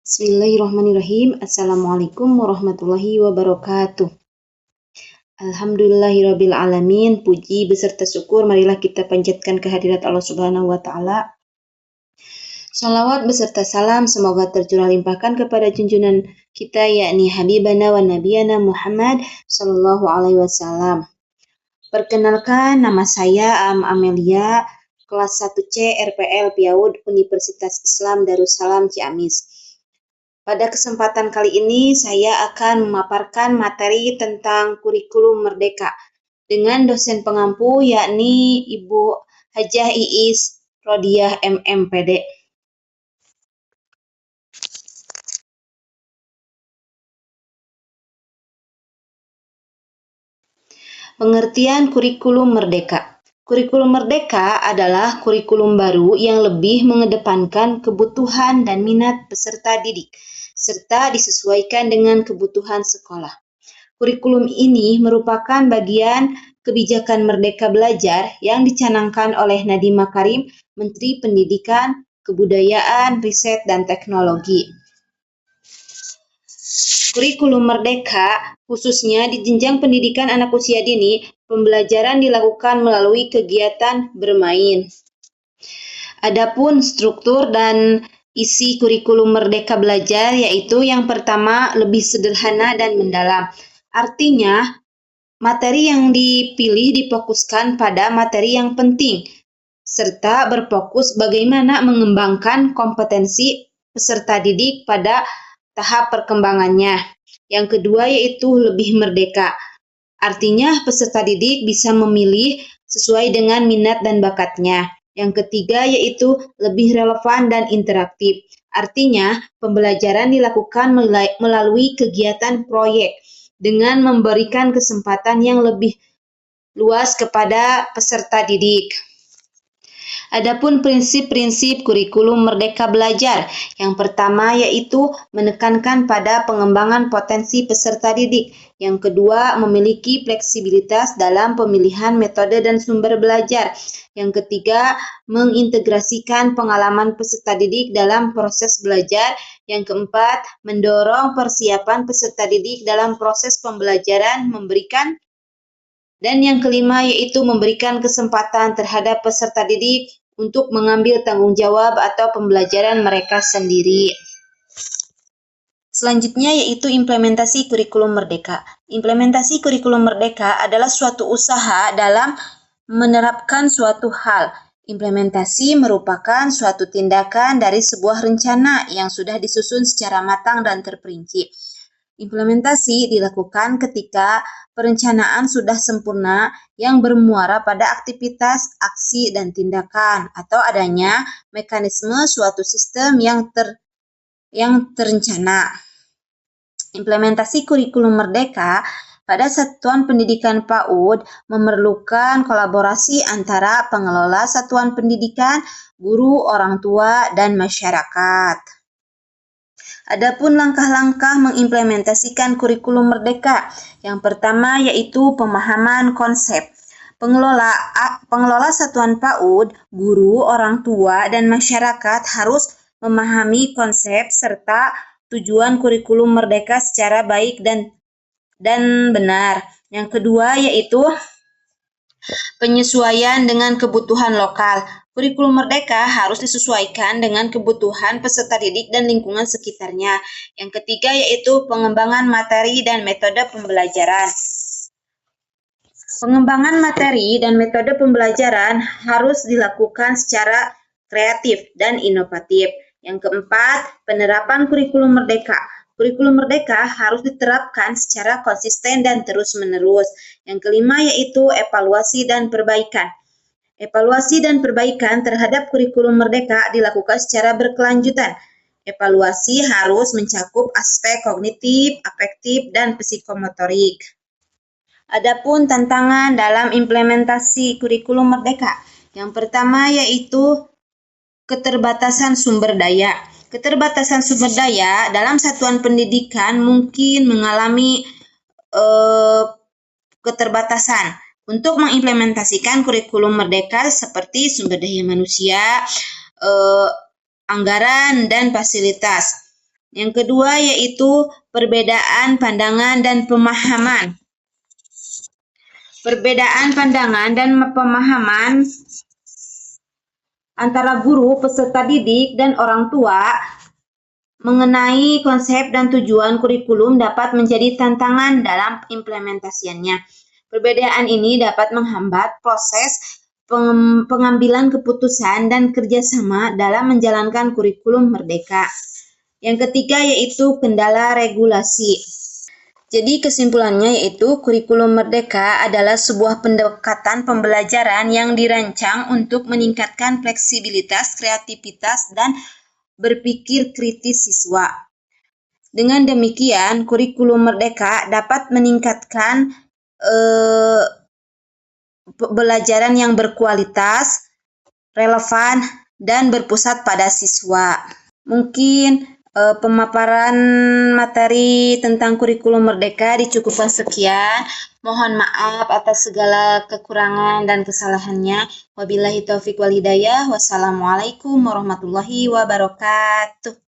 Bismillahirrahmanirrahim. Assalamualaikum warahmatullahi wabarakatuh. Alhamdulillahirabbil alamin. Puji beserta syukur marilah kita panjatkan kehadirat Allah Subhanahu wa taala. Shalawat beserta salam semoga tercurah limpahkan kepada junjungan kita yakni Habibana wa Nabiyana Muhammad sallallahu alaihi wasallam. Perkenalkan, nama saya Amelia, kelas 1C RPL PIAUD Universitas Islam Darussalam Ciamis. Pada kesempatan kali ini saya akan memaparkan materi tentang kurikulum merdeka dengan dosen pengampu yakni Ibu Hajah Iis Rodiah MMPD. Pengertian kurikulum merdeka. Kurikulum merdeka adalah kurikulum baru yang lebih mengedepankan kebutuhan dan minat peserta didik, serta disesuaikan dengan kebutuhan sekolah. Kurikulum ini merupakan bagian kebijakan Merdeka Belajar yang dicanangkan oleh Nadiem Makarim, Menteri Pendidikan, Kebudayaan, Riset, dan Teknologi. Kurikulum Merdeka, khususnya di jenjang pendidikan anak usia dini, pembelajaran dilakukan melalui kegiatan bermain. Adapun struktur dan isi kurikulum Merdeka Belajar yaitu yang pertama lebih sederhana dan mendalam. Artinya, materi yang dipilih difokuskan pada materi yang penting, serta berfokus bagaimana mengembangkan kompetensi peserta didik pada tahap perkembangannya. Yang kedua yaitu lebih merdeka. Artinya, peserta didik bisa memilih sesuai dengan minat dan bakatnya. Yang ketiga yaitu lebih relevan dan interaktif. Artinya, pembelajaran dilakukan melalui kegiatan proyek dengan memberikan kesempatan yang lebih luas kepada peserta didik. Adapun prinsip-prinsip kurikulum Merdeka Belajar, yang pertama yaitu menekankan pada pengembangan potensi peserta didik. Yang kedua, memiliki fleksibilitas dalam pemilihan metode dan sumber belajar. Yang ketiga, mengintegrasikan pengalaman peserta didik dalam proses belajar. Yang keempat, mendorong persiapan peserta didik dalam proses pembelajaran, dan yang kelima yaitu memberikan kesempatan terhadap peserta didik untuk mengambil tanggung jawab atau pembelajaran mereka sendiri. Selanjutnya yaitu implementasi kurikulum merdeka. Implementasi kurikulum merdeka adalah suatu usaha dalam menerapkan suatu hal. Implementasi merupakan suatu tindakan dari sebuah rencana yang sudah disusun secara matang dan terperinci. Implementasi dilakukan ketika perencanaan sudah sempurna yang bermuara pada aktivitas, aksi, dan tindakan, atau adanya mekanisme suatu sistem yang terencana. Implementasi kurikulum merdeka pada satuan pendidikan PAUD memerlukan kolaborasi antara pengelola satuan pendidikan, guru, orang tua, dan masyarakat. Adapun langkah-langkah mengimplementasikan kurikulum merdeka. Yang pertama yaitu pemahaman konsep. Pengelola satuan PAUD, guru, orang tua, dan masyarakat harus memahami konsep serta tujuan kurikulum merdeka secara baik dan benar. Yang kedua yaitu penyesuaian dengan kebutuhan lokal. Kurikulum merdeka harus disesuaikan dengan kebutuhan peserta didik dan lingkungan sekitarnya. Yang ketiga yaitu pengembangan materi dan metode pembelajaran. Pengembangan materi dan metode pembelajaran harus dilakukan secara kreatif dan inovatif. Yang keempat, penerapan kurikulum merdeka. Kurikulum merdeka harus diterapkan secara konsisten dan terus-menerus. Yang kelima yaitu evaluasi dan perbaikan. Evaluasi dan perbaikan terhadap kurikulum merdeka dilakukan secara berkelanjutan. Evaluasi harus mencakup aspek kognitif, afektif, dan psikomotorik. Adapun tantangan dalam implementasi kurikulum merdeka. Yang pertama yaitu keterbatasan sumber daya. Keterbatasan sumber daya dalam satuan pendidikan mungkin mengalami keterbatasan untuk mengimplementasikan kurikulum merdeka seperti sumber daya manusia, anggaran, dan fasilitas. Yang kedua yaitu perbedaan pandangan dan pemahaman. Perbedaan pandangan dan pemahaman antara guru, peserta didik, dan orang tua mengenai konsep dan tujuan kurikulum dapat menjadi tantangan dalam implementasiannya. Perbedaan ini dapat menghambat proses pengambilan keputusan dan kerjasama dalam menjalankan kurikulum merdeka. Yang ketiga yaitu kendala regulasi. Jadi kesimpulannya yaitu kurikulum merdeka adalah sebuah pendekatan pembelajaran yang dirancang untuk meningkatkan fleksibilitas, kreativitas, dan berpikir kritis siswa. Dengan demikian, kurikulum merdeka dapat meningkatkan pembelajaran yang berkualitas, relevan, dan berpusat pada siswa. Mungkin pemaparan materi tentang kurikulum merdeka dicukupkan sekian. Mohon maaf atas segala kekurangan dan kesalahannya. Wabillahi taufiq wal hidayah. Wassalamualaikum warahmatullahi wabarakatuh.